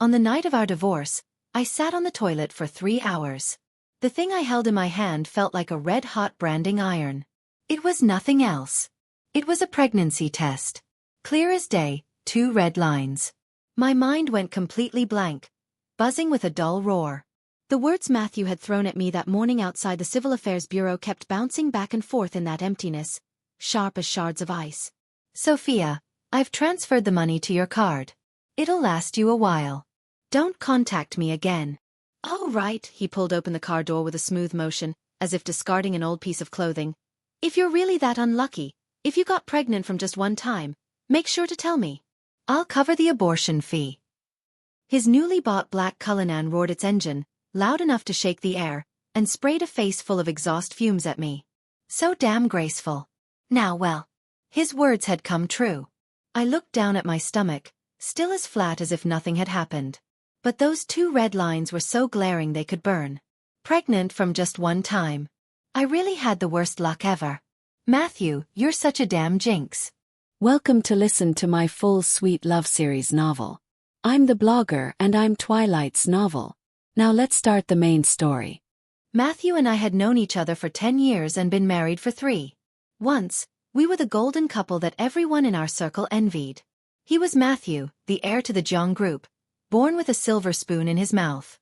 On the night of our divorce, I sat on the toilet for 3 hours. The thing I held in my hand felt like a red-hot branding iron. It was nothing else. It was a pregnancy test. Clear as day, 2 red lines. My mind went completely blank, buzzing with a dull roar. The words Matthew had thrown at me that morning outside the Civil Affairs Bureau kept bouncing back and forth in that emptiness, sharp as shards of ice. Sophia, I've transferred the money to your card. It'll last you a while. Don't contact me again. Oh, right, he pulled open the car door with a smooth motion, as if discarding an old piece of clothing. If you're really that unlucky, if you got pregnant from just one time, make sure to tell me. I'll cover the abortion fee. His newly bought black Cullinan roared its engine, loud enough to shake the air, and sprayed a face full of exhaust fumes at me. So damn graceful. Now well. His words had come true. I looked down at my stomach, still as flat as if nothing had happened. But those 2 red lines were so glaring they could burn. Pregnant from just one time. I really had the worst luck ever. Matthew, you're such a damn jinx. Welcome to listen to my full sweet love series novel. I'm the blogger and I'm Twilight's novel. Now let's start the main story. Matthew and I had known each other for 10 years and been married for 3. Once, we were the golden couple that everyone in our circle envied. He was Matthew, the heir to the Jeong Group, born with a silver spoon in his mouth.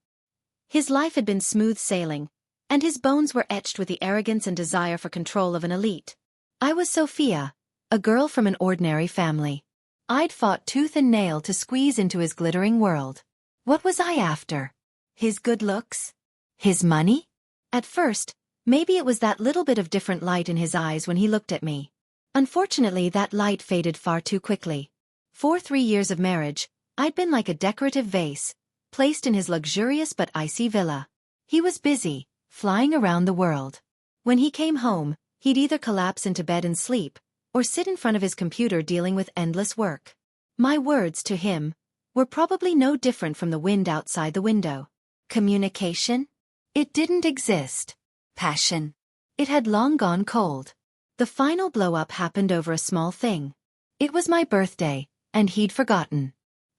His life had been smooth sailing, and his bones were etched with the arrogance and desire for control of an elite. I was Sophia, a girl from an ordinary family. I'd fought tooth and nail to squeeze into his glittering world. What was I after? His good looks? His money? At first, maybe it was that little bit of different light in his eyes when he looked at me. Unfortunately, that light faded far too quickly. For 3 years of marriage, I'd been like a decorative vase, placed in his luxurious but icy villa. He was busy, flying around the world. When he came home, he'd either collapse into bed and sleep, or sit in front of his computer dealing with endless work. My words to him were probably no different from the wind outside the window. Communication? It didn't exist. Passion? It had long gone cold. The final blow-up happened over a small thing. It was my birthday, and he'd forgotten.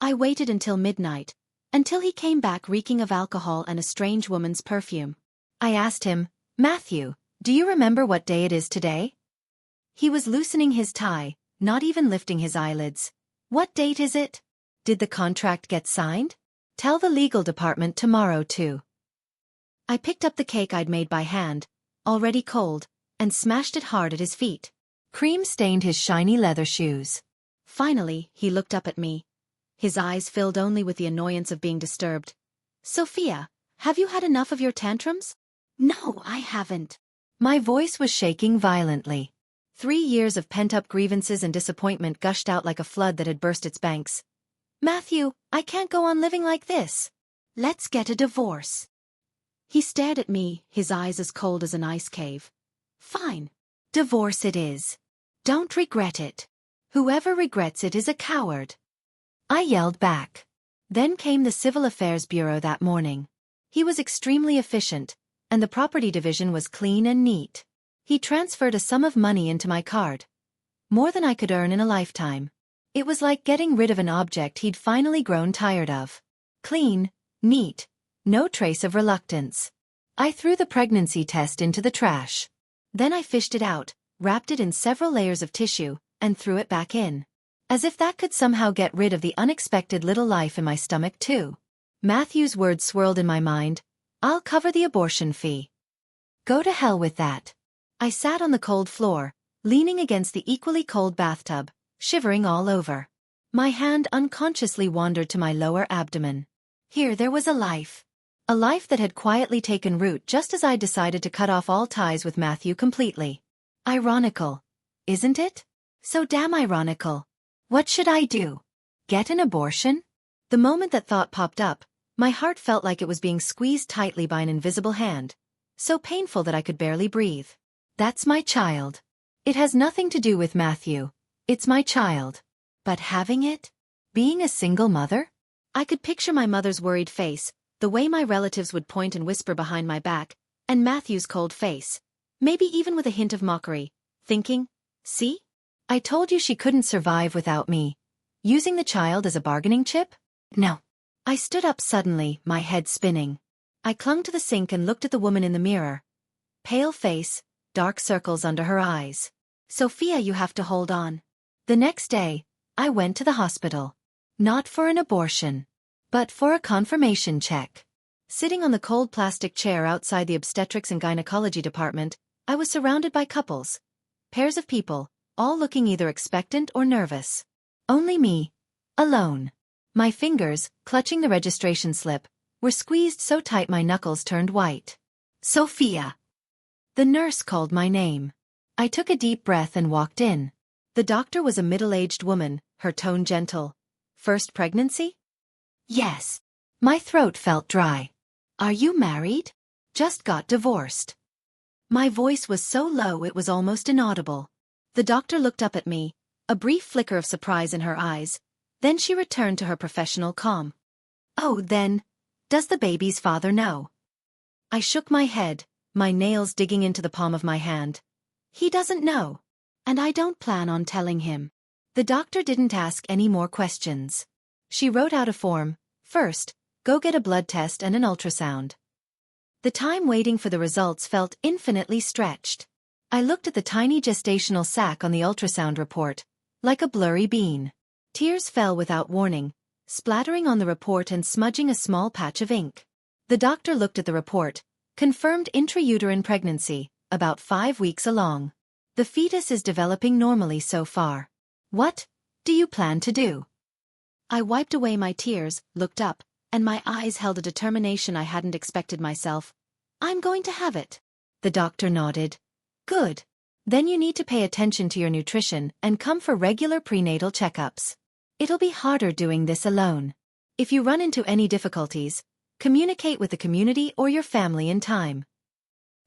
I waited until midnight, until he came back reeking of alcohol and a strange woman's perfume. I asked him, Matthew, do you remember what day it is today? He was loosening his tie, not even lifting his eyelids. What date is it? Did the contract get signed? Tell the legal department tomorrow too. I picked up the cake I'd made by hand, already cold, and smashed it hard at his feet. Cream stained his shiny leather shoes. Finally, he looked up at me. His eyes filled only with the annoyance of being disturbed. Sophia, have you had enough of your tantrums? No, I haven't. My voice was shaking violently. 3 years of pent-up grievances and disappointment gushed out like a flood that had burst its banks. Matthew, I can't go on living like this. Let's get a divorce. He stared at me, his eyes as cold as an ice cave. Fine. Divorce it is. Don't regret it. Whoever regrets it is a coward. I yelled back. Then came the Civil Affairs Bureau that morning. He was extremely efficient, and the property division was clean and neat. He transferred a sum of money into my card. More than I could earn in a lifetime. It was like getting rid of an object he'd finally grown tired of. Clean, neat, no trace of reluctance. I threw the pregnancy test into the trash. Then I fished it out, wrapped it in several layers of tissue, and threw it back in. As if that could somehow get rid of the unexpected little life in my stomach too. Matthew's words swirled in my mind. I'll cover the abortion fee. Go to hell with that. I sat on the cold floor, leaning against the equally cold bathtub, shivering all over. My hand unconsciously wandered to my lower abdomen. Here there was a life. A life that had quietly taken root just as I decided to cut off all ties with Matthew completely. Ironical, isn't it? So damn ironical. What should I do? Get an abortion? The moment that thought popped up, my heart felt like it was being squeezed tightly by an invisible hand, so painful that I could barely breathe. That's my child. It has nothing to do with Matthew. It's my child. But having it? Being a single mother? I could picture my mother's worried face, the way my relatives would point and whisper behind my back, and Matthew's cold face, maybe even with a hint of mockery, thinking, see? I told you she couldn't survive without me. Using the child as a bargaining chip? No. I stood up suddenly, my head spinning. I clung to the sink and looked at the woman in the mirror. Pale face, dark circles under her eyes. Sophia, you have to hold on. The next day, I went to the hospital. Not for an abortion, but for a confirmation check. Sitting on the cold plastic chair outside the obstetrics and gynecology department, I was surrounded by couples. Pairs of people, all looking either expectant or nervous. Only me. Alone. My fingers, clutching the registration slip, were squeezed so tight my knuckles turned white. Sophia. The nurse called my name. I took a deep breath and walked in. The doctor was a middle-aged woman, her tone gentle. First pregnancy? Yes. My throat felt dry. Are you married? Just got divorced. My voice was so low it was almost inaudible. The doctor looked up at me, a brief flicker of surprise in her eyes. Then she returned to her professional calm. Oh, then, does the baby's father know? I shook my head, my nails digging into the palm of my hand. He doesn't know. And I don't plan on telling him. The doctor didn't ask any more questions. She wrote out a form. First, go get a blood test and an ultrasound. The time waiting for the results felt infinitely stretched. I looked at the tiny gestational sac on the ultrasound report, like a blurry bean. Tears fell without warning, splattering on the report and smudging a small patch of ink. The doctor looked at the report, confirmed intrauterine pregnancy, about 5 weeks along. The fetus is developing normally so far. What do you plan to do? I wiped away my tears, looked up, and my eyes held a determination I hadn't expected myself. I'm going to have it. The doctor nodded. Good. Then you need to pay attention to your nutrition and come for regular prenatal checkups. It'll be harder doing this alone. If you run into any difficulties, communicate with the community or your family in time.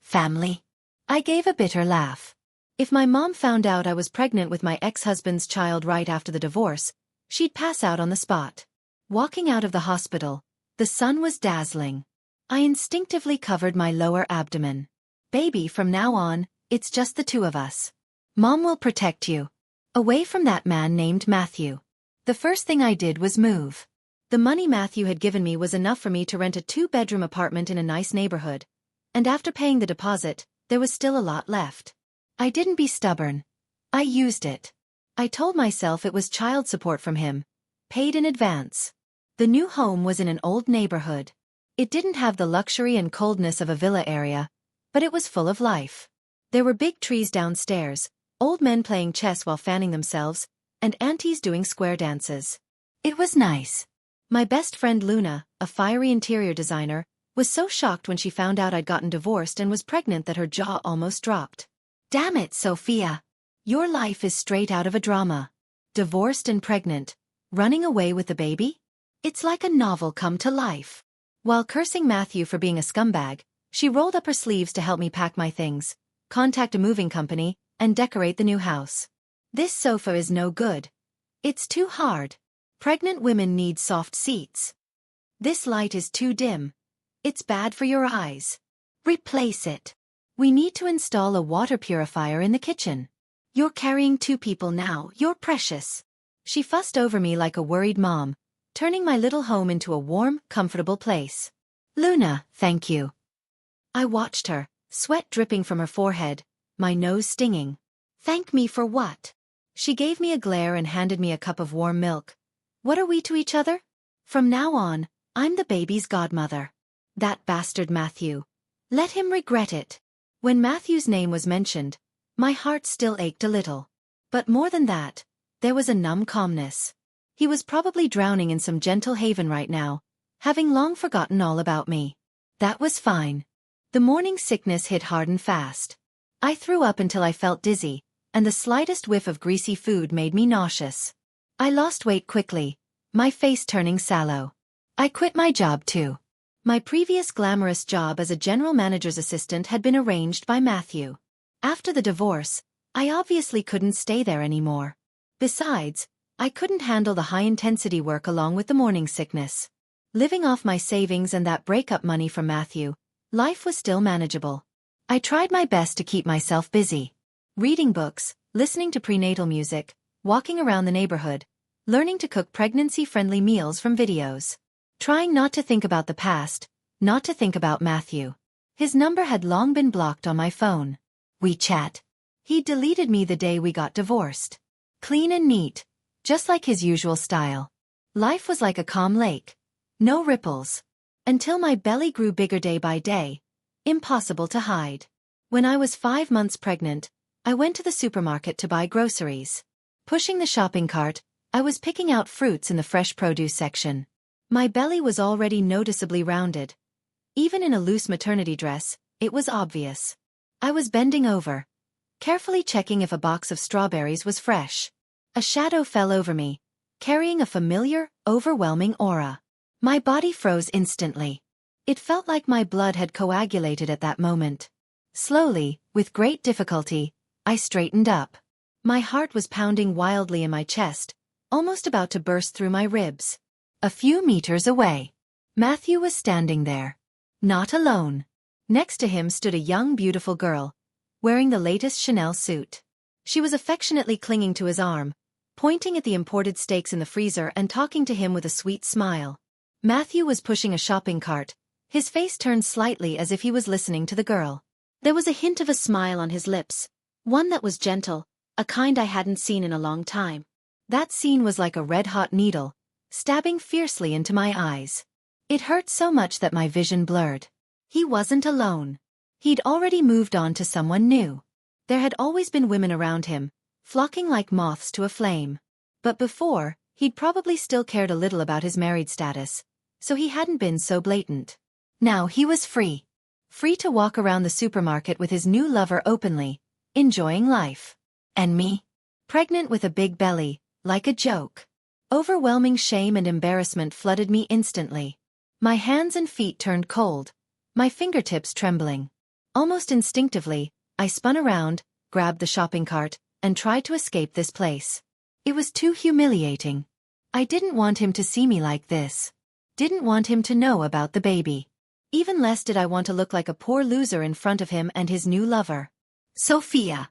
Family? I gave a bitter laugh. If my mom found out I was pregnant with my ex-husband's child right after the divorce, she'd pass out on the spot. Walking out of the hospital, the sun was dazzling. I instinctively covered my lower abdomen. Baby, from now on, it's just the two of us. Mom will protect you. Away from that man named Matthew. The first thing I did was move. The money Matthew had given me was enough for me to rent a 2-bedroom apartment in a nice neighborhood. And after paying the deposit, there was still a lot left. I didn't be stubborn. I used it. I told myself it was child support from him, paid in advance. The new home was in an old neighborhood. It didn't have the luxury and coldness of a villa area, but it was full of life. There were big trees downstairs, old men playing chess while fanning themselves, and aunties doing square dances. It was nice. My best friend Luna, a fiery interior designer, was so shocked when she found out I'd gotten divorced and was pregnant that her jaw almost dropped. Damn it, Sophia. Your life is straight out of a drama. Divorced and pregnant, running away with the baby? It's like a novel come to life. While cursing Matthew for being a scumbag, she rolled up her sleeves to help me pack my things, contact a moving company, and decorate the new house. This sofa is no good. It's too hard. Pregnant women need soft seats. This light is too dim. It's bad for your eyes. Replace it. We need to install a water purifier in the kitchen. You're carrying 2 people now, you're precious. She fussed over me like a worried mom, turning my little home into a warm, comfortable place. Luna, thank you. I watched her, sweat dripping from her forehead, my nose stinging. Thank me for what? She gave me a glare and handed me a cup of warm milk. What are we to each other? From now on, I'm the baby's godmother. That bastard Matthew. Let him regret it. When Matthew's name was mentioned, my heart still ached a little. But more than that, there was a numb calmness. He was probably drowning in some gentle haven right now, having long forgotten all about me. That was fine. The morning sickness hit hard and fast. I threw up until I felt dizzy, and the slightest whiff of greasy food made me nauseous. I lost weight quickly, my face turning sallow. I quit my job too. My previous glamorous job as a general manager's assistant had been arranged by Matthew. After the divorce, I obviously couldn't stay there anymore. Besides, I couldn't handle the high-intensity work along with the morning sickness. Living off my savings and that breakup money from Matthew, life was still manageable. I tried my best to keep myself busy. Reading books, listening to prenatal music, walking around the neighborhood, learning to cook pregnancy-friendly meals from videos. trying not to think about the past, not to think about Matthew. His number had long been blocked on my phone. WeChat. He'd deleted me the day we got divorced. Clean and neat, just like his usual style. Life was like a calm lake. No ripples. Until my belly grew bigger day by day. Impossible to hide. When I was 5 months pregnant, I went to the supermarket to buy groceries. Pushing the shopping cart, I was picking out fruits in the fresh produce section. My belly was already noticeably rounded. Even in a loose maternity dress, it was obvious. I was bending over, carefully checking if a box of strawberries was fresh. A shadow fell over me, carrying a familiar, overwhelming aura. My body froze instantly. It felt like my blood had coagulated at that moment. Slowly, with great difficulty, I straightened up. My heart was pounding wildly in my chest, almost about to burst through my ribs. A few meters away, Matthew was standing there. Not alone. Next to him stood a young, beautiful girl, wearing the latest Chanel suit. She was affectionately clinging to his arm, pointing at the imported steaks in the freezer and talking to him with a sweet smile. Matthew was pushing a shopping cart, his face turned slightly as if he was listening to the girl. There was a hint of a smile on his lips, one that was gentle, a kind I hadn't seen in a long time. That scene was like a red-hot needle, stabbing fiercely into my eyes. It hurt so much that my vision blurred. He wasn't alone. He'd already moved on to someone new. There had always been women around him, flocking like moths to a flame. But before, he'd probably still cared a little about his married status, so he hadn't been so blatant. Now he was free. Free to walk around the supermarket with his new lover openly, enjoying life. And me? Pregnant with a big belly, like a joke. Overwhelming shame and embarrassment flooded me instantly. My hands and feet turned cold, my fingertips trembling. Almost instinctively, I spun around, grabbed the shopping cart, and tried to escape this place. It was too humiliating. I didn't want him to see me like this. Didn't want him to know about the baby. Even less did I want to look like a poor loser in front of him and his new lover. Sophia.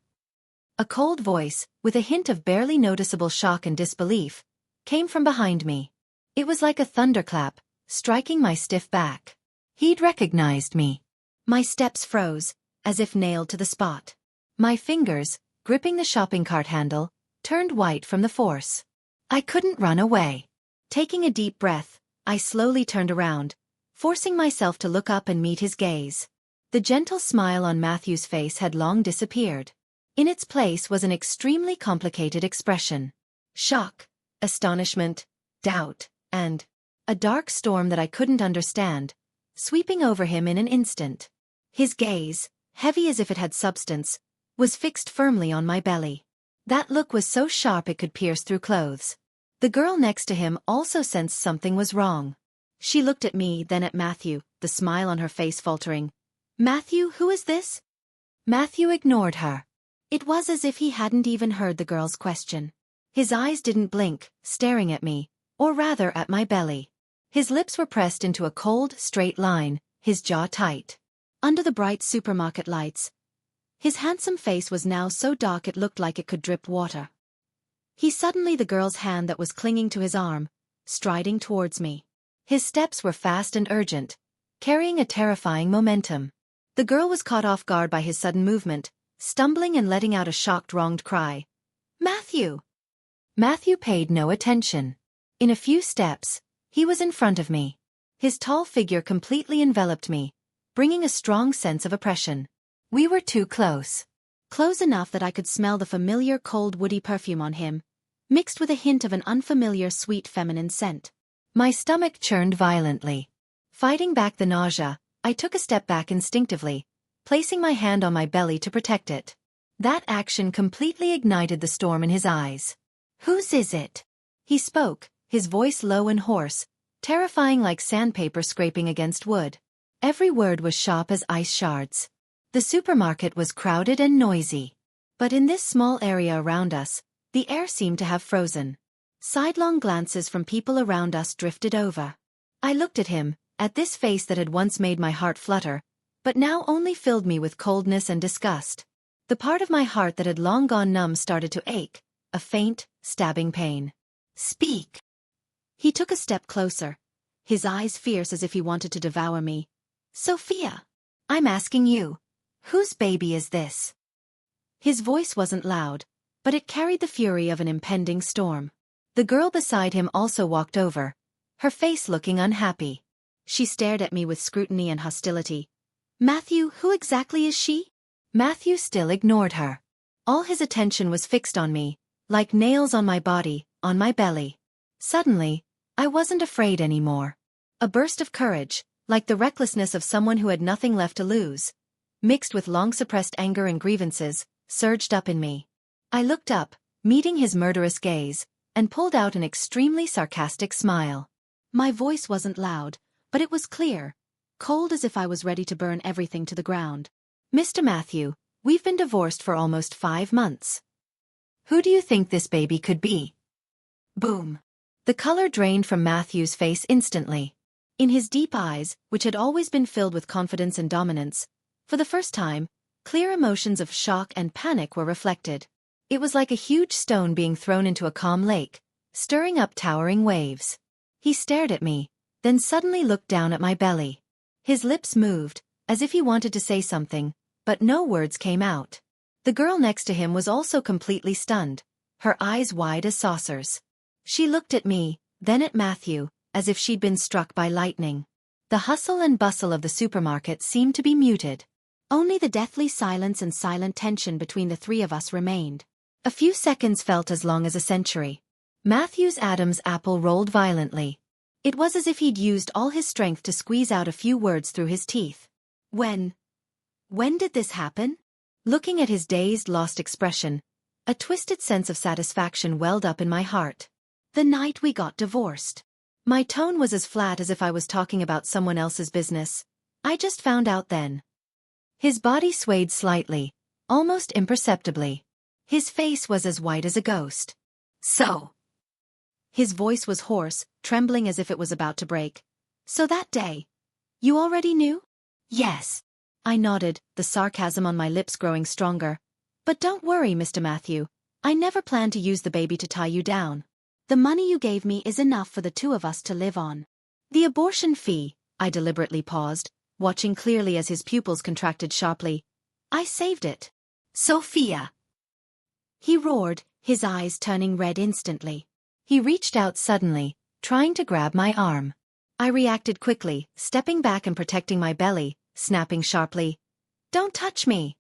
A cold voice, with a hint of barely noticeable shock and disbelief, came from behind me. It was like a thunderclap, striking my stiff back. He'd recognized me. My steps froze, as if nailed to the spot. My fingers, gripping the shopping cart handle, turned white from the force. I couldn't run away. Taking a deep breath, I slowly turned around, forcing myself to look up and meet his gaze. The gentle smile on Matthew's face had long disappeared. In its place was an extremely complicated expression. Shock, astonishment, doubt, and a dark storm that I couldn't understand, sweeping over him in an instant. His gaze, heavy as if it had substance, was fixed firmly on my belly. That look was so sharp it could pierce through clothes. The girl next to him also sensed something was wrong. She looked at me, then at Matthew, the smile on her face faltering. "Matthew, who is this?" Matthew ignored her. It was as if he hadn't even heard the girl's question. His eyes didn't blink, staring at me, or rather at my belly. His lips were pressed into a cold, straight line, his jaw tight. Under the bright supermarket lights, his handsome face was now so dark it looked like it could drip water. He suddenly the girl's hand that was clinging to his arm, striding towards me. His steps were fast and urgent, carrying a terrifying momentum. The girl was caught off guard by his sudden movement, stumbling and letting out a shocked, wronged cry. "Matthew!" Matthew paid no attention. In a few steps, he was in front of me. His tall figure completely enveloped me, bringing a strong sense of oppression. We were too close. Close enough that I could smell the familiar cold woody perfume on him, mixed with a hint of an unfamiliar sweet feminine scent. My stomach churned violently. Fighting back the nausea, I took a step back instinctively, placing my hand on my belly to protect it. That action completely ignited the storm in his eyes. "Whose is it?" He spoke, his voice low and hoarse, terrifying like sandpaper scraping against wood. Every word was sharp as ice shards. The supermarket was crowded and noisy. But in this small area around us, the air seemed to have frozen. Sidelong glances from people around us drifted over. I looked at him, at this face that had once made my heart flutter, but now only filled me with coldness and disgust. The part of my heart that had long gone numb started to ache, a faint, stabbing pain. "Speak." He took a step closer, his eyes fierce as if he wanted to devour me. "Sophia, I'm asking you, whose baby is this?" His voice wasn't loud, but it carried the fury of an impending storm. The girl beside him also walked over, her face looking unhappy. She stared at me with scrutiny and hostility. "Matthew, who exactly is she?" Matthew still ignored her. All his attention was fixed on me, like nails on my body, on my belly. Suddenly, I wasn't afraid anymore. A burst of courage, like the recklessness of someone who had nothing left to lose, mixed with long-suppressed anger and grievances, surged up in me. I looked up, meeting his murderous gaze, and pulled out an extremely sarcastic smile. My voice wasn't loud, but it was clear, cold as if I was ready to burn everything to the ground. "Mr. Matthew, we've been divorced for almost 5 months. Who do you think this baby could be?" Boom. The color drained from Matthew's face instantly. In his deep eyes, which had always been filled with confidence and dominance, for the first time, clear emotions of shock and panic were reflected. It was like a huge stone being thrown into a calm lake, stirring up towering waves. He stared at me, then suddenly looked down at my belly. His lips moved, as if he wanted to say something, but no words came out. The girl next to him was also completely stunned, her eyes wide as saucers. She looked at me, then at Matthew, as if she'd been struck by lightning. The hustle and bustle of the supermarket seemed to be muted. Only the deathly silence and silent tension between the three of us remained. A few seconds felt as long as a century. Matthew's Adam's apple rolled violently. It was as if he'd used all his strength to squeeze out a few words through his teeth. When did this happen?" Looking at his dazed, lost expression, a twisted sense of satisfaction welled up in my heart. "The night we got divorced." My tone was as flat as if I was talking about someone else's business. "I just found out then." His body swayed slightly, almost imperceptibly. His face was as white as a ghost. "So." His voice was hoarse, trembling as if it was about to break. "So that day, you already knew?" "Yes." I nodded, the sarcasm on my lips growing stronger. "But don't worry, Mr. Matthew. I never planned to use the baby to tie you down. The money you gave me is enough for the two of us to live on. The abortion fee," I deliberately paused, watching clearly as his pupils contracted sharply. "I saved it." "Sophia!" he roared, his eyes turning red instantly. He reached out suddenly, trying to grab my arm. I reacted quickly, stepping back and protecting my belly, snapping sharply, "Don't touch me!"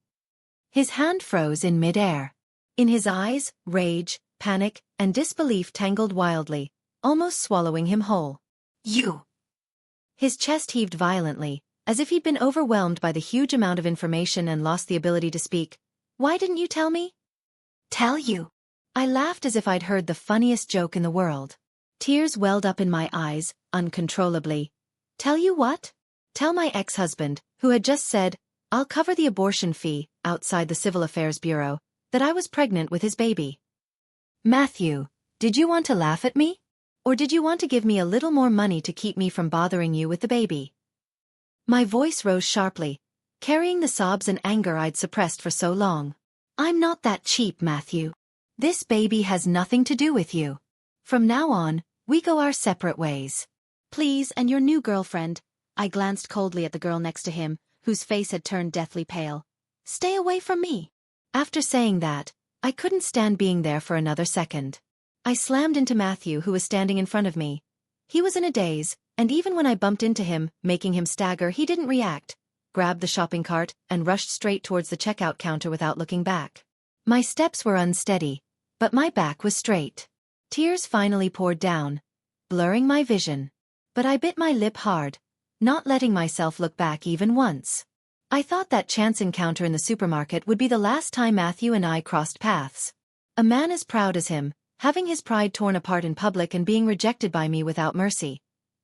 His hand froze in mid-air. In his eyes, rage, panic, and disbelief tangled wildly, almost swallowing him whole. "You!" His chest heaved violently, as if he'd been overwhelmed by the huge amount of information and lost the ability to speak. "Why didn't you tell me?" "Tell you?" I laughed as if I'd heard the funniest joke in the world. Tears welled up in my eyes, uncontrollably. "Tell you what?" "Tell my ex-husband, who had just said, 'I'll cover the abortion fee,' outside the Civil Affairs Bureau, that I was pregnant with his baby." "Matthew, did you want to laugh at me? Or did you want to give me a little more money to keep me from bothering you with the baby?" My voice rose sharply, carrying the sobs and anger I'd suppressed for so long. "I'm not that cheap, Matthew. This baby has nothing to do with you. From now on, we go our separate ways. Please, and your new girlfriend." I glanced coldly at the girl next to him, whose face had turned deathly pale. "Stay away from me." After saying that, I couldn't stand being there for another second. I slammed into Matthew, who was standing in front of me. He was in a daze, and even when I bumped into him, making him stagger, he didn't react, grabbed the shopping cart, and rushed straight towards the checkout counter without looking back. My steps were unsteady, but my back was straight. Tears finally poured down, blurring my vision. But I bit my lip hard, not letting myself look back even once. I thought that chance encounter in the supermarket would be the last time Matthew and I crossed paths. A man as proud as him, having his pride torn apart in public and being rejected by me without mercy,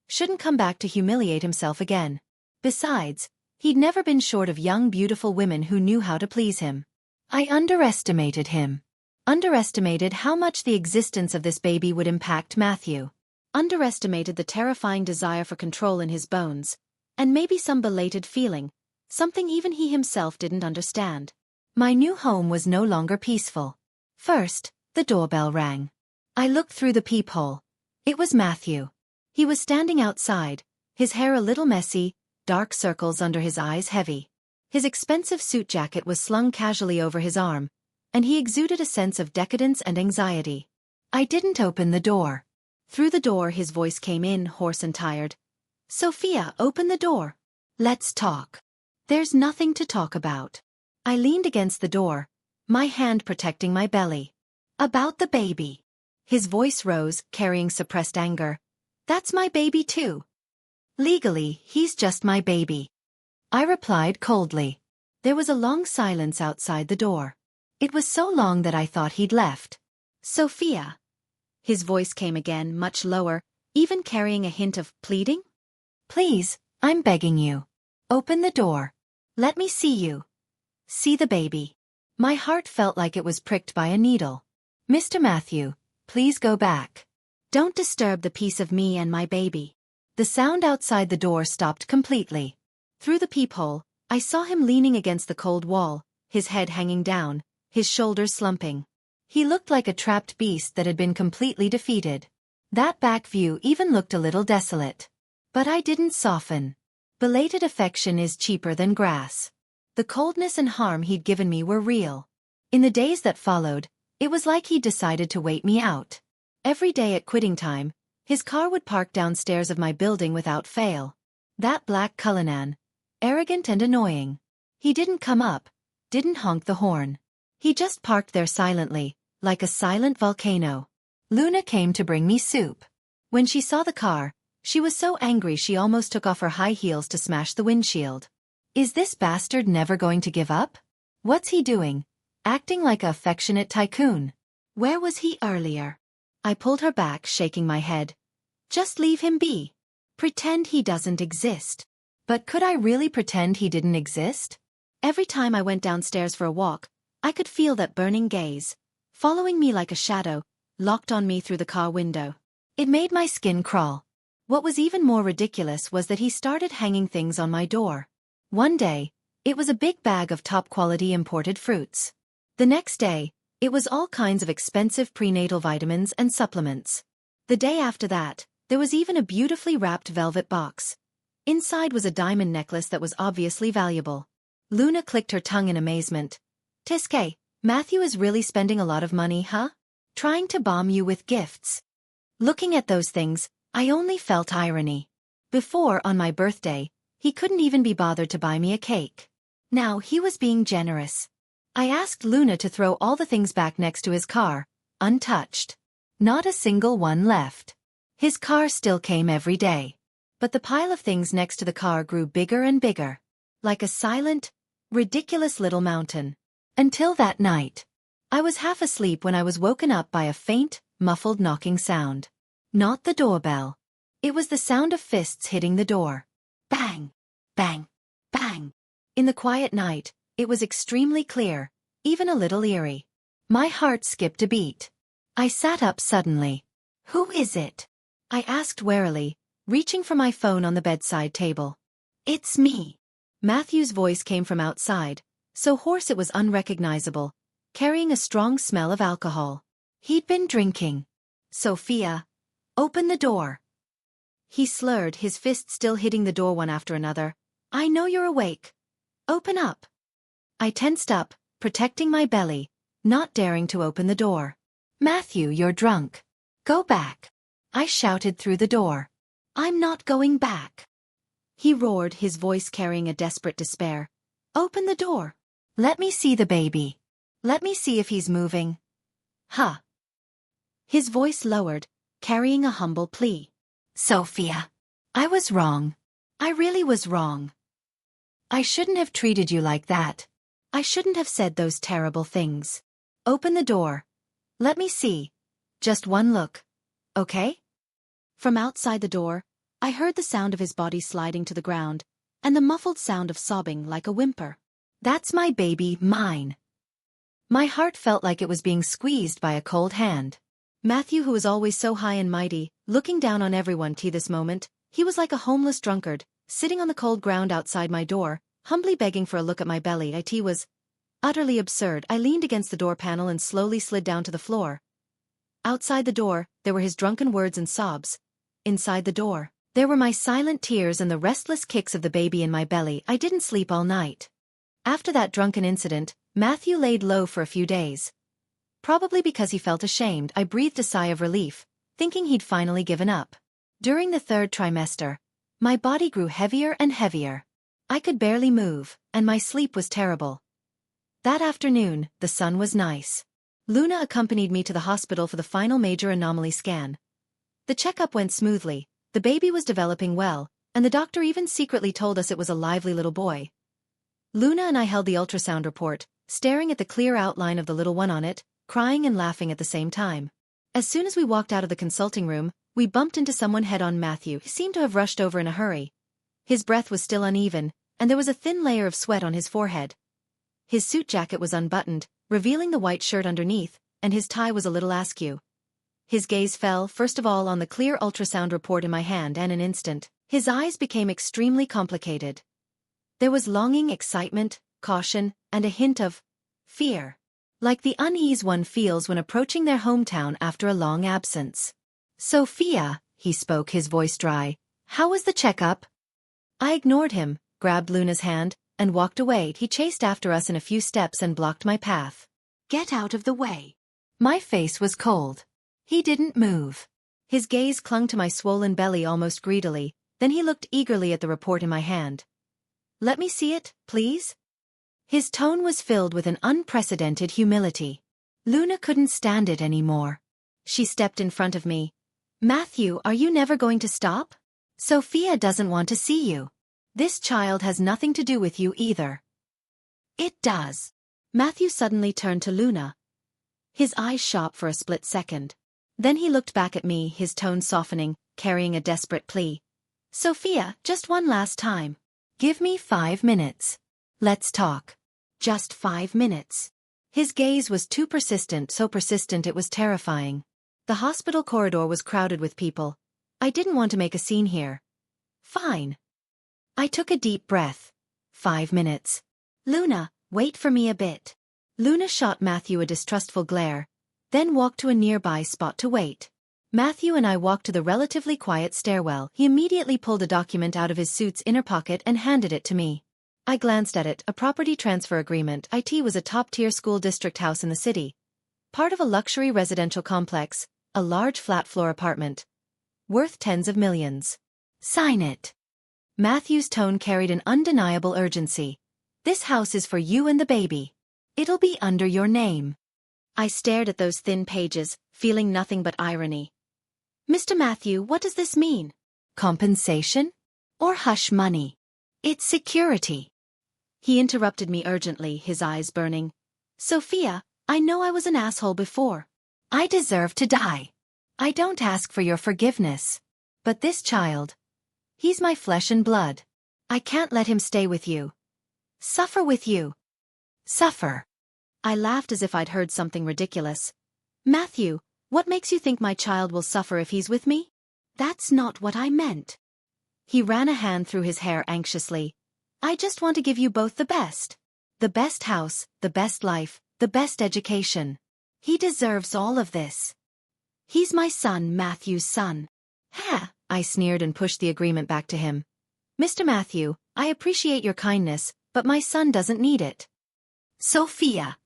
shouldn't come back to humiliate himself again. Besides, he'd never been short of young beautiful women who knew how to please him. I underestimated him. Underestimated how much the existence of this baby would impact Matthew. Underestimated the terrifying desire for control in his bones, and maybe some belated feeling, something even he himself didn't understand. My new home was no longer peaceful. First, the doorbell rang. I looked through the peephole. It was Matthew. He was standing outside, his hair a little messy, dark circles under his eyes heavy. His expensive suit jacket was slung casually over his arm, and he exuded a sense of decadence and anxiety. I didn't open the door. Through the door his voice came in, hoarse and tired. "Sophia, open the door. Let's talk." "There's nothing to talk about." I leaned against the door, my hand protecting my belly. "About the baby." His voice rose, carrying suppressed anger. "That's my baby too. Legally, he's just my baby." I replied coldly. There was a long silence outside the door. It was so long that I thought he'd left. "Sophia." His voice came again, much lower, even carrying a hint of pleading. "Please, I'm begging you. Open the door. Let me see you. See the baby." My heart felt like it was pricked by a needle. "Mr. Matthew, please go back. Don't disturb the peace of me and my baby." The sound outside the door stopped completely. Through the peephole, I saw him leaning against the cold wall, his head hanging down, his shoulders slumping. He looked like a trapped beast that had been completely defeated. That back view even looked a little desolate. But I didn't soften. Belated affection is cheaper than grass. The coldness and harm he'd given me were real. In the days that followed, it was like he'd decided to wait me out. Every day at quitting time, his car would park downstairs of my building without fail. That black Cullinan. Arrogant and annoying. He didn't come up, didn't honk the horn. He just parked there silently, like a silent volcano. Luna came to bring me soup. When she saw the car, she was so angry she almost took off her high heels to smash the windshield. Is this bastard never going to give up? What's he doing? Acting like an affectionate tycoon. Where was he earlier? I pulled her back, shaking my head. Just leave him be. Pretend he doesn't exist. But could I really pretend he didn't exist? Every time I went downstairs for a walk, I could feel that burning gaze, following me like a shadow, locked on me through the car window. It made my skin crawl. What was even more ridiculous was that he started hanging things on my door. One day, it was a big bag of top-quality imported fruits. The next day, it was all kinds of expensive prenatal vitamins and supplements. The day after that, there was even a beautifully wrapped velvet box. Inside was a diamond necklace that was obviously valuable. Luna clicked her tongue in amazement. "Tiske, Matthew is really spending a lot of money, huh? Trying to bomb you with gifts." Looking at those things, I only felt irony. Before, on my birthday, he couldn't even be bothered to buy me a cake. Now he was being generous. I asked Luna to throw all the things back next to his car, untouched. Not a single one left. His car still came every day. But the pile of things next to the car grew bigger and bigger. Like a silent, ridiculous little mountain. Until that night. I was half asleep when I was woken up by a faint, muffled knocking sound. Not the doorbell. It was the sound of fists hitting the door. Bang! Bang! Bang! In the quiet night, it was extremely clear, even a little eerie. My heart skipped a beat. I sat up suddenly. "Who is it?" I asked warily, reaching for my phone on the bedside table. "It's me." Matthew's voice came from outside, so hoarse it was unrecognizable, carrying a strong smell of alcohol. He'd been drinking. "Sophia, open the door." He slurred, his fists still hitting the door one after another. "I know you're awake. Open up." I tensed up, protecting my belly, not daring to open the door. "Matthew, you're drunk. Go back." I shouted through the door. "I'm not going back." He roared, his voice carrying a desperate despair. "Open the door. Let me see the baby. Let me see if he's moving." Huh. His voice lowered, carrying a humble plea. "Sophia, I was wrong. I really was wrong. I shouldn't have treated you like that. I shouldn't have said those terrible things. Open the door. Let me see. Just one look. Okay?" From outside the door, I heard the sound of his body sliding to the ground, and the muffled sound of sobbing like a whimper. "That's my baby, mine." My heart felt like it was being squeezed by a cold hand. Matthew, who was always so high and mighty, looking down on everyone till this moment, he was like a homeless drunkard, sitting on the cold ground outside my door, humbly begging for a look at my belly. It was utterly absurd. I leaned against the door panel and slowly slid down to the floor. Outside the door, there were his drunken words and sobs. inside the door. There were my silent tears and the restless kicks of the baby in my belly. I didn't sleep all night. After that drunken incident, Matthew laid low for a few days. Probably because he felt ashamed, I breathed a sigh of relief, thinking he'd finally given up. During the third trimester, my body grew heavier and heavier. I could barely move, and my sleep was terrible. That afternoon, the sun was nice. Luna accompanied me to the hospital for the final major anomaly scan. The checkup went smoothly, the baby was developing well, and the doctor even secretly told us it was a lively little boy. Luna and I held the ultrasound report, staring at the clear outline of the little one on it, crying and laughing at the same time. As soon as we walked out of the consulting room, we bumped into someone head-on. Matthew. He seemed to have rushed over in a hurry. His breath was still uneven, and there was a thin layer of sweat on his forehead. His suit jacket was unbuttoned, revealing the white shirt underneath, and his tie was a little askew. His gaze fell, first of all, on the clear ultrasound report in my hand, and in an instant, his eyes became extremely complicated. There was longing, excitement, caution, and a hint of fear. Like the unease one feels when approaching their hometown after a long absence. "Sophia," he spoke, his voice dry, "how was the checkup?" I ignored him, grabbed Luna's hand, and walked away. He chased after us in a few steps and blocked my path. "Get out of the way." My face was cold. He didn't move. His gaze clung to my swollen belly almost greedily, then he looked eagerly at the report in my hand. "Let me see it, please?" His tone was filled with an unprecedented humility. Luna couldn't stand it anymore. She stepped in front of me. "Matthew, are you never going to stop? Sophia doesn't want to see you. This child has nothing to do with you either." "It does." Matthew suddenly turned to Luna. His eyes shot for a split second. Then he looked back at me, his tone softening, carrying a desperate plea. "Sophia, just one last time. Give me 5 minutes. Let's talk. Just 5 minutes." His gaze was too persistent, so persistent it was terrifying. The hospital corridor was crowded with people. I didn't want to make a scene here. "Fine." I took a deep breath. 5 minutes. "Luna, wait for me a bit." Luna shot Matthew a distrustful glare, then walked to a nearby spot to wait. Matthew and I walked to the relatively quiet stairwell. He immediately pulled a document out of his suit's inner pocket and handed it to me. I glanced at it, a property transfer agreement. It was a top-tier school district house in the city. Part of a luxury residential complex, a large flat-floor apartment. Worth tens of millions. "Sign it." Matthew's tone carried an undeniable urgency. "This house is for you and the baby. It'll be under your name." I stared at those thin pages, feeling nothing but irony. "Mr. Matthew, what does this mean? Compensation? Or hush money? It's security." He interrupted me urgently, his eyes burning. "Sophia, I know I was an asshole before. I deserve to die. I don't ask for your forgiveness. But this child, he's my flesh and blood. I can't let him stay with you. Suffer with you. Suffer." I laughed as if I'd heard something ridiculous. "Matthew, what makes you think my child will suffer if he's with me? That's not what I meant." He ran a hand through his hair anxiously. "I just want to give you both the best. The best house, the best life, the best education. He deserves all of this. He's my son, Matthew's son." "Ha!" I sneered and pushed the agreement back to him. "Mr. Matthew, I appreciate your kindness, but my son doesn't need it." "Sophia."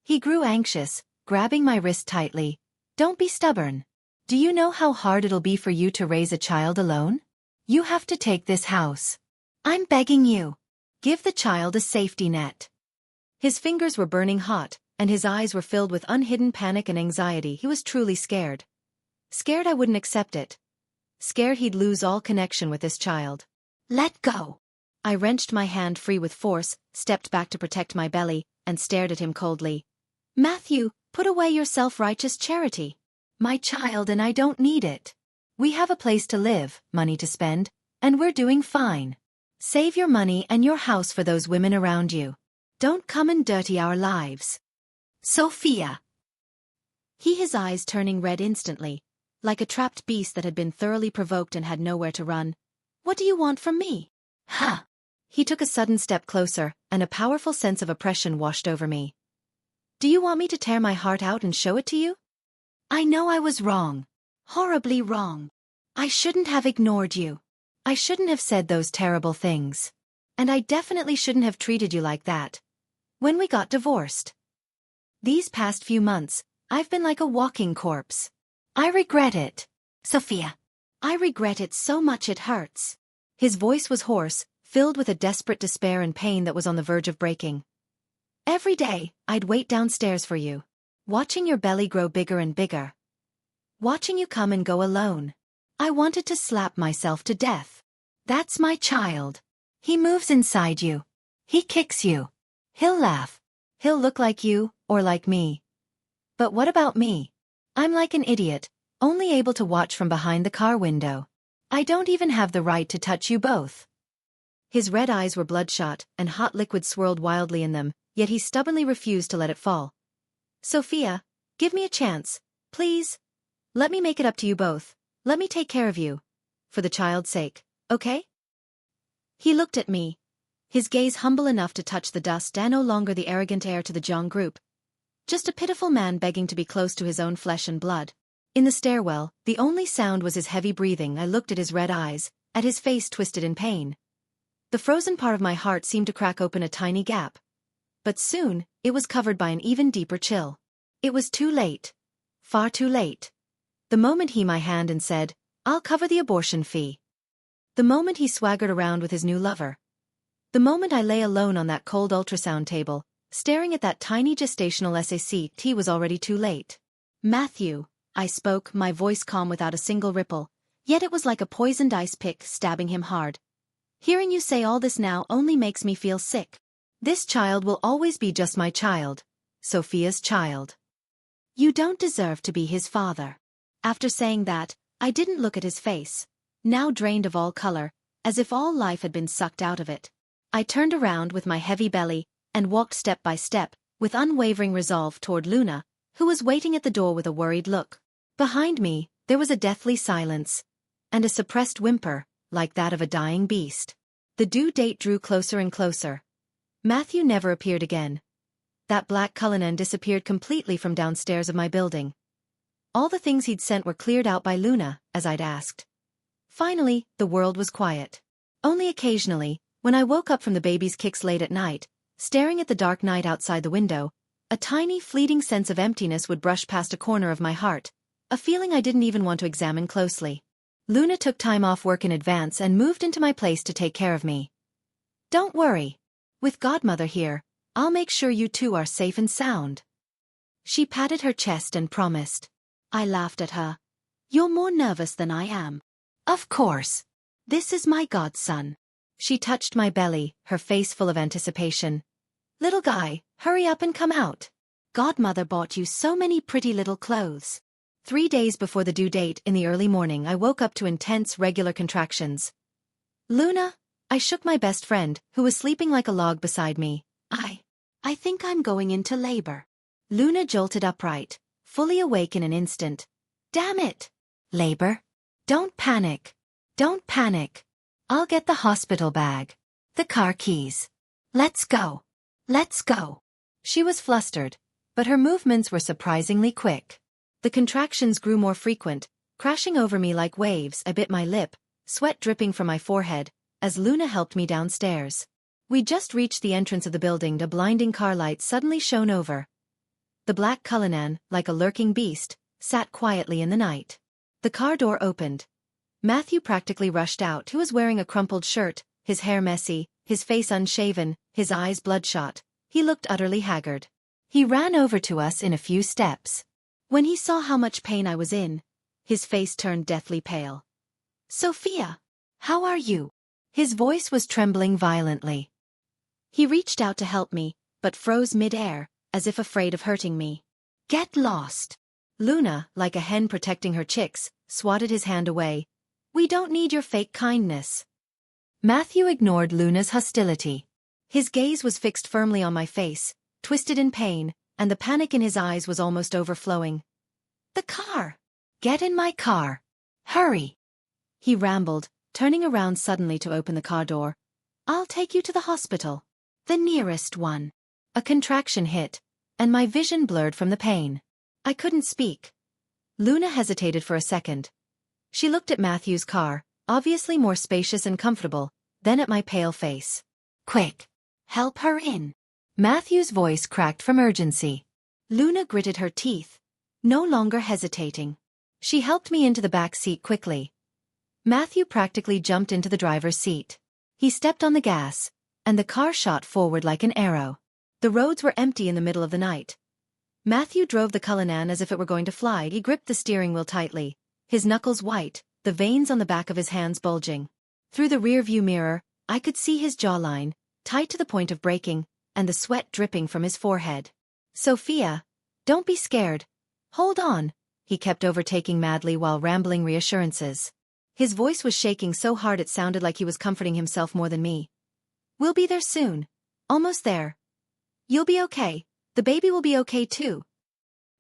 He grew anxious, grabbing my wrist tightly. "Don't be stubborn. Do you know how hard it'll be for you to raise a child alone? You have to take this house. I'm begging you. Give the child a safety net." His fingers were burning hot, and his eyes were filled with unhidden panic and anxiety. He was truly scared. Scared I wouldn't accept it. Scared he'd lose all connection with this child. "Let go." I wrenched my hand free with force, stepped back to protect my belly, and stared at him coldly. "Matthew, put away your self-righteous charity. My child and I don't need it. We have a place to live, money to spend, and we're doing fine. Save your money and your house for those women around you. Don't come and dirty our lives." "Sophia." His eyes turning red instantly, like a trapped beast that had been thoroughly provoked and had nowhere to run. "What do you want from me?" "Huh." He took a sudden step closer, and a powerful sense of oppression washed over me. "Do you want me to tear my heart out and show it to you? I know I was wrong. Horribly wrong. I shouldn't have ignored you. I shouldn't have said those terrible things. And I definitely shouldn't have treated you like that. When we got divorced. These past few months, I've been like a walking corpse. I regret it. Sophia. I regret it so much it hurts. His voice was hoarse, filled with a desperate despair and pain that was on the verge of breaking. Every day, I'd wait downstairs for you. Watching your belly grow bigger and bigger. Watching you come and go alone. I wanted to slap myself to death. That's my child. He moves inside you. He kicks you. He'll laugh. He'll look like you, or like me. But what about me? I'm like an idiot, only able to watch from behind the car window. I don't even have the right to touch you both. His red eyes were bloodshot, and hot liquid swirled wildly in them, yet he stubbornly refused to let it fall. Sophia, give me a chance, please. Let me make it up to you both. Let me take care of you. For the child's sake, okay? He looked at me, his gaze humble enough to touch the dust and no longer the arrogant heir to the Jong group. Just a pitiful man begging to be close to his own flesh and blood. In the stairwell, the only sound was his heavy breathing. I looked at his red eyes, at his face twisted in pain. The frozen part of my heart seemed to crack open a tiny gap. But soon, it was covered by an even deeper chill. It was too late. Far too late. The moment he my hand and said, "I'll cover the abortion fee." The moment he swaggered around with his new lover. The moment I lay alone on that cold ultrasound table, staring at that tiny gestational SACT was already too late. Matthew, I spoke, my voice calm without a single ripple, yet it was like a poisoned ice pick stabbing him hard. Hearing you say all this now only makes me feel sick. This child will always be just my child. Sophia's child. You don't deserve to be his father. After saying that, I didn't look at his face, now drained of all color, as if all life had been sucked out of it. I turned around with my heavy belly, and walked step by step, with unwavering resolve toward Luna, who was waiting at the door with a worried look. Behind me, there was a deathly silence, and a suppressed whimper, like that of a dying beast. The due date drew closer and closer. Matthew never appeared again. That black Cullinan disappeared completely from downstairs of my building. All the things he'd sent were cleared out by Luna, as I'd asked. Finally, the world was quiet. Only occasionally, when I woke up from the baby's kicks late at night, staring at the dark night outside the window, a tiny fleeting sense of emptiness would brush past a corner of my heart, a feeling I didn't even want to examine closely. Luna took time off work in advance and moved into my place to take care of me. Don't worry. With Godmother here, I'll make sure you two are safe and sound. She patted her chest and promised. I laughed at her. You're more nervous than I am. Of course. This is my godson. She touched my belly, her face full of anticipation. Little guy, hurry up and come out. Godmother bought you so many pretty little clothes. 3 days before the due date in the early morning I woke up to intense regular contractions. Luna, I shook my best friend, who was sleeping like a log beside me. I think I'm going into labor. Luna jolted upright, fully awake in an instant. Damn it! Labor? Don't panic. Don't panic. I'll get the hospital bag. The car keys. Let's go. Let's go. She was flustered, but her movements were surprisingly quick. The contractions grew more frequent, crashing over me like waves. I bit my lip, sweat dripping from my forehead, as Luna helped me downstairs. We'd just reached the entrance of the building. The blinding car light suddenly shone over. The black Cullinan, like a lurking beast, sat quietly in the night. The car door opened. Matthew practically rushed out. He was wearing a crumpled shirt, his hair messy, his face unshaven, his eyes bloodshot. He looked utterly haggard. He ran over to us in a few steps. When he saw how much pain I was in, his face turned deathly pale. Sophia, how are you? His voice was trembling violently. He reached out to help me, but froze mid-air, as if afraid of hurting me. Get lost. Luna, like a hen protecting her chicks, swatted his hand away. We don't need your fake kindness. Matthew ignored Luna's hostility. His gaze was fixed firmly on my face, twisted in pain, and the panic in his eyes was almost overflowing. The car! Get in my car! Hurry! He rambled, turning around suddenly to open the car door. I'll take you to the hospital. The nearest one. A contraction hit, and my vision blurred from the pain. I couldn't speak. Luna hesitated for a second. She looked at Matthew's car, obviously more spacious and comfortable, then at my pale face. "Quick! Help her in." Matthew's voice cracked from urgency. Luna gritted her teeth, no longer hesitating. She helped me into the back seat quickly. Matthew practically jumped into the driver's seat. He stepped on the gas, and the car shot forward like an arrow. The roads were empty in the middle of the night. Matthew drove the Cullinan as if it were going to fly. He gripped the steering wheel tightly, his knuckles white, the veins on the back of his hands bulging. Through the rear-view mirror, I could see his jawline, tight to the point of breaking, and the sweat dripping from his forehead. "Sophia, don't be scared. Hold on," he kept overtaking madly while rambling reassurances. His voice was shaking so hard it sounded like he was comforting himself more than me. "We'll be there soon. Almost there. You'll be okay. The baby will be okay too."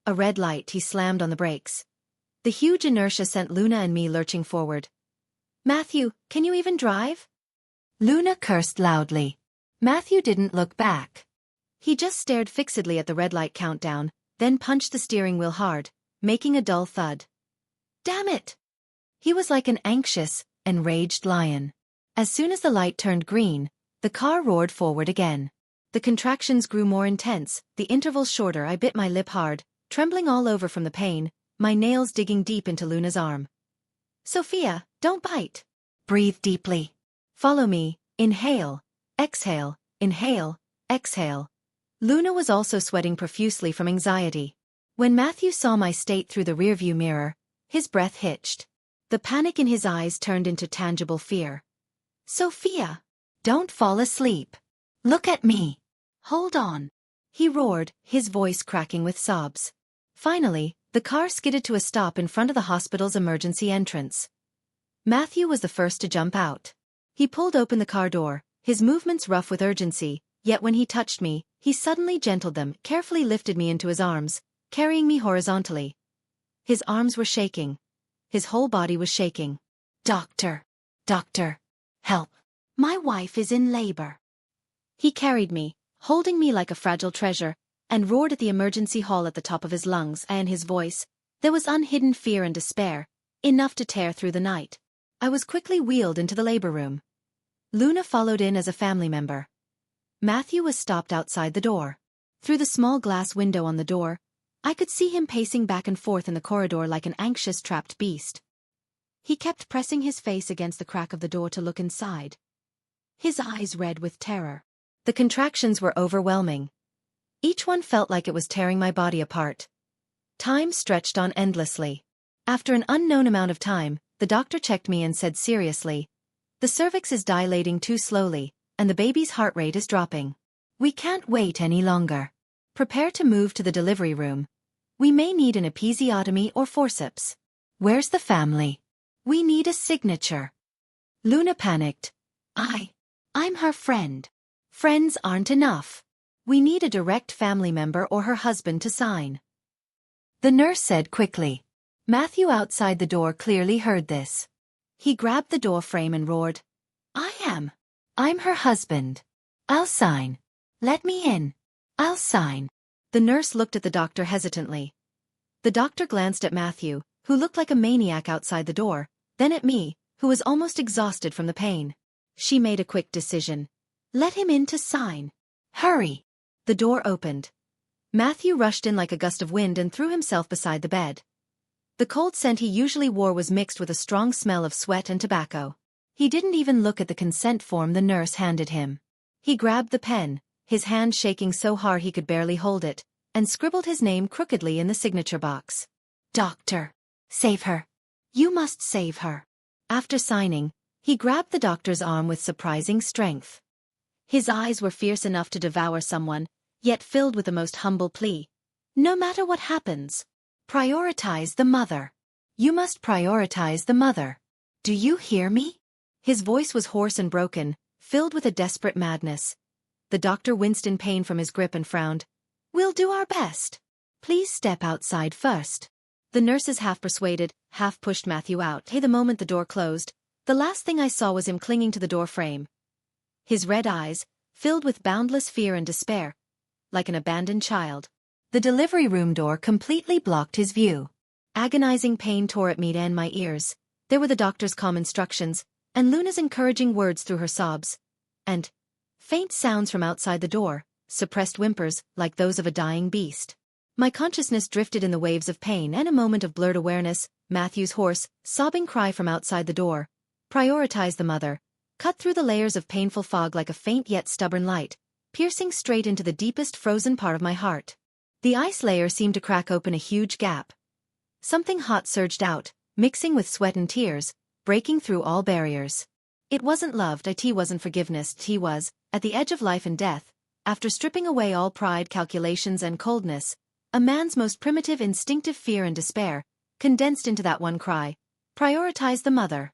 A red light, he slammed on the brakes. The huge inertia sent Luna and me lurching forward. "Matthew, can you even drive?" Luna cursed loudly. Matthew didn't look back. He just stared fixedly at the red light countdown, then punched the steering wheel hard, making a dull thud. "Damn it!" He was like an anxious, enraged lion. As soon as the light turned green, the car roared forward again. The contractions grew more intense, the intervals shorter. I bit my lip hard, trembling all over from the pain, my nails digging deep into Luna's arm. "Sophia, don't bite. Breathe deeply. Follow me. Inhale, exhale, inhale, exhale." Luna was also sweating profusely from anxiety. When Matthew saw my state through the rearview mirror, his breath hitched. The panic in his eyes turned into tangible fear. "Sophia, don't fall asleep. Look at me. Hold on," he roared, his voice cracking with sobs. Finally, the car skidded to a stop in front of the hospital's emergency entrance. Matthew was the first to jump out. He pulled open the car door, his movements rough with urgency, yet when he touched me, he suddenly gentled them, carefully lifted me into his arms, carrying me horizontally. His arms were shaking. His whole body was shaking. Doctor, help. My wife is in labor." He carried me, holding me like a fragile treasure, and roared at the emergency hall at the top of his lungs, and in his voice there was unhidden fear and despair, enough to tear through the night. I was quickly wheeled into the labor room. Luna followed in as a family member. Matthew was stopped outside the door. Through the small glass window on the door, I could see him pacing back and forth in the corridor like an anxious trapped beast. He kept pressing his face against the crack of the door to look inside, his eyes red with terror. The contractions were overwhelming. Each one felt like it was tearing my body apart. Time stretched on endlessly. After an unknown amount of time, the doctor checked me and said seriously, "The cervix is dilating too slowly, and the baby's heart rate is dropping. We can't wait any longer. Prepare to move to the delivery room. We may need an episiotomy or forceps. Where's the family? We need a signature." Luna panicked. I'm her friend. Friends aren't enough. We need a direct family member or her husband to sign. The nurse said quickly. Matthew outside the door clearly heard this. He grabbed the door frame and roared, I'm her husband. I'll sign. Let me in. I'll sign." The nurse looked at the doctor hesitantly. The doctor glanced at Matthew, who looked like a maniac outside the door, then at me, who was almost exhausted from the pain. She made a quick decision. "Let him in to sign. Hurry." The door opened. Matthew rushed in like a gust of wind and threw himself beside the bed. The cold scent he usually wore was mixed with a strong smell of sweat and tobacco. He didn't even look at the consent form the nurse handed him. He grabbed the pen, his hand shaking so hard he could barely hold it, and scribbled his name crookedly in the signature box. "Doctor, save her. You must save her." After signing, he grabbed the doctor's arm with surprising strength. His eyes were fierce enough to devour someone, yet filled with the most humble plea. "No matter what happens, prioritize the mother. You must prioritize the mother. Do you hear me?" His voice was hoarse and broken, filled with a desperate madness. The doctor winced in pain from his grip and frowned. "We'll do our best. Please step outside first." The nurses half persuaded, half pushed Matthew out. The moment the door closed, the last thing I saw was him clinging to the door frame. His red eyes, filled with boundless fear and despair, like an abandoned child. The delivery room door completely blocked his view. Agonizing pain tore at me and my ears. There were the doctor's calm instructions, and Luna's encouraging words through her sobs. And faint sounds from outside the door, suppressed whimpers, like those of a dying beast. My consciousness drifted in the waves of pain, and a moment of blurred awareness, Matthew's hoarse, sobbing cry from outside the door. "Prioritize the mother," cut through the layers of painful fog like a faint yet stubborn light, piercing straight into the deepest frozen part of my heart. The ice layer seemed to crack open a huge gap. Something hot surged out, mixing with sweat and tears, breaking through all barriers. It wasn't love, it wasn't forgiveness, it was, at the edge of life and death, after stripping away all pride, calculations and coldness, a man's most primitive instinctive fear and despair, condensed into that one cry: prioritize the mother.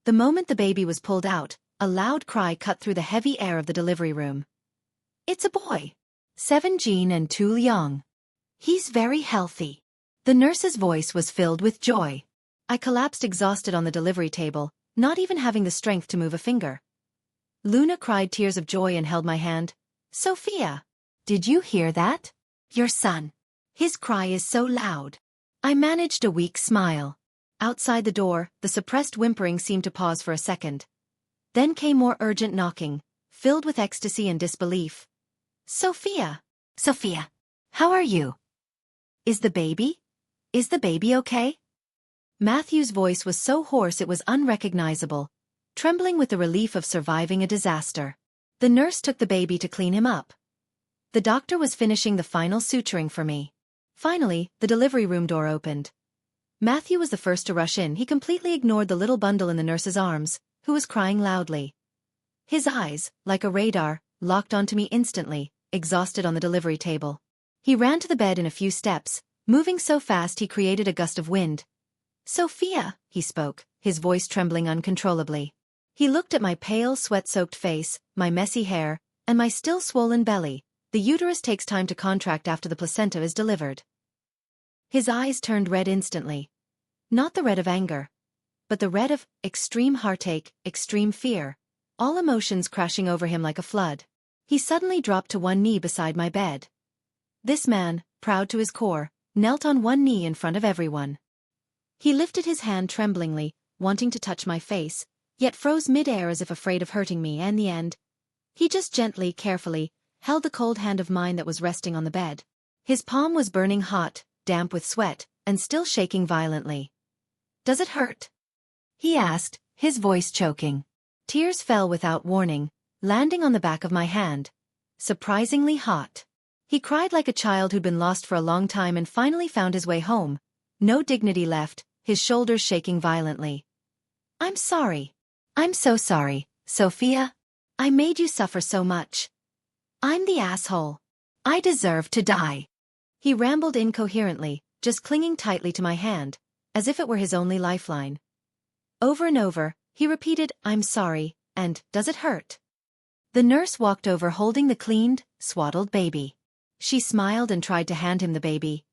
The moment the baby was pulled out, a loud cry cut through the heavy air of the delivery room. "It's a boy. 17 and 2 young. He's very healthy." The nurse's voice was filled with joy. I collapsed exhausted on the delivery table, not even having the strength to move a finger. Luna cried tears of joy and held my hand. "Sophia, did you hear that? Your son. His cry is so loud." I managed a weak smile. Outside the door, the suppressed whimpering seemed to pause for a second. Then came more urgent knocking, filled with ecstasy and disbelief. "Sophia! Sophia! How are you? Is the baby okay?" Matthew's voice was so hoarse it was unrecognizable, trembling with the relief of surviving a disaster. The nurse took the baby to clean him up. The doctor was finishing the final suturing for me. Finally, the delivery room door opened. Matthew was the first to rush in. He completely ignored the little bundle in the nurse's arms, who was crying loudly. His eyes, like a radar, locked onto me instantly, exhausted on the delivery table. He ran to the bed in a few steps, moving so fast he created a gust of wind. "Sophia," he spoke, his voice trembling uncontrollably. He looked at my pale, sweat-soaked face, my messy hair, and my still swollen belly. The uterus takes time to contract after the placenta is delivered. His eyes turned red instantly. Not the red of anger, but the red of extreme heartache, extreme fear, all emotions crashing over him like a flood. He suddenly dropped to one knee beside my bed. This man, proud to his core, knelt on one knee in front of everyone. He lifted his hand tremblingly, wanting to touch my face, yet froze mid-air as if afraid of hurting me, and in the end, he just gently, carefully, held the cold hand of mine that was resting on the bed. His palm was burning hot, damp with sweat, and still shaking violently. "Does it hurt?" he asked, his voice choking. Tears fell without warning, landing on the back of my hand. Surprisingly hot. He cried like a child who'd been lost for a long time and finally found his way home. No dignity left, his shoulders shaking violently. "I'm sorry. I'm so sorry, Sophia. I made you suffer so much. I'm the asshole. I deserve to die." He rambled incoherently, just clinging tightly to my hand, as if it were his only lifeline. Over and over, he repeated, "I'm sorry," and "Does it hurt?" The nurse walked over holding the cleaned, swaddled baby. She smiled and tried to hand him the baby.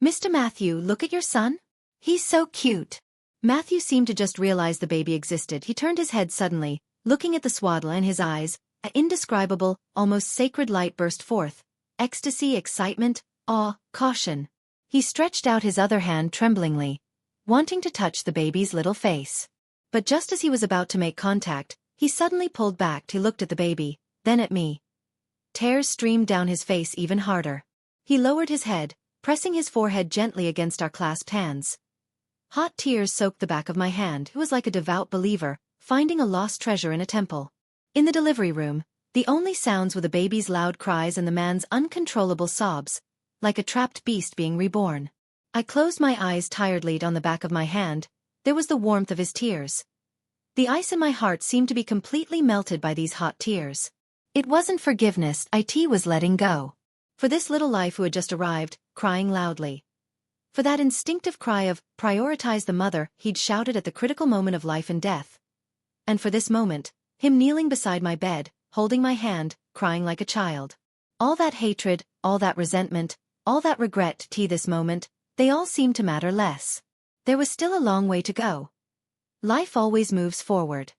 "Mr. Matthew, look at your son. He's so cute." Matthew seemed to just realize the baby existed. He turned his head suddenly, looking at the swaddle, and his eyes, an indescribable, almost sacred light burst forth. Ecstasy, excitement, awe, caution. He stretched out his other hand tremblingly, wanting to touch the baby's little face. But just as he was about to make contact, he suddenly pulled back. He looked at the baby, then at me. Tears streamed down his face even harder. He lowered his head, pressing his forehead gently against our clasped hands. Hot tears soaked the back of my hand. He was like a devout believer, finding a lost treasure in a temple. In the delivery room, the only sounds were the baby's loud cries and the man's uncontrollable sobs, like a trapped beast being reborn. I closed my eyes tiredly on the back of my hand. There was the warmth of his tears. The ice in my heart seemed to be completely melted by these hot tears. It wasn't forgiveness, it was letting go. For this little life who had just arrived, crying loudly. For that instinctive cry of, "Prioritize the mother," he'd shouted at the critical moment of life and death. And for this moment, him kneeling beside my bed, holding my hand, crying like a child. All that hatred, all that resentment, all that regret, this moment, they all seemed to matter less. There was still a long way to go. Life always moves forward.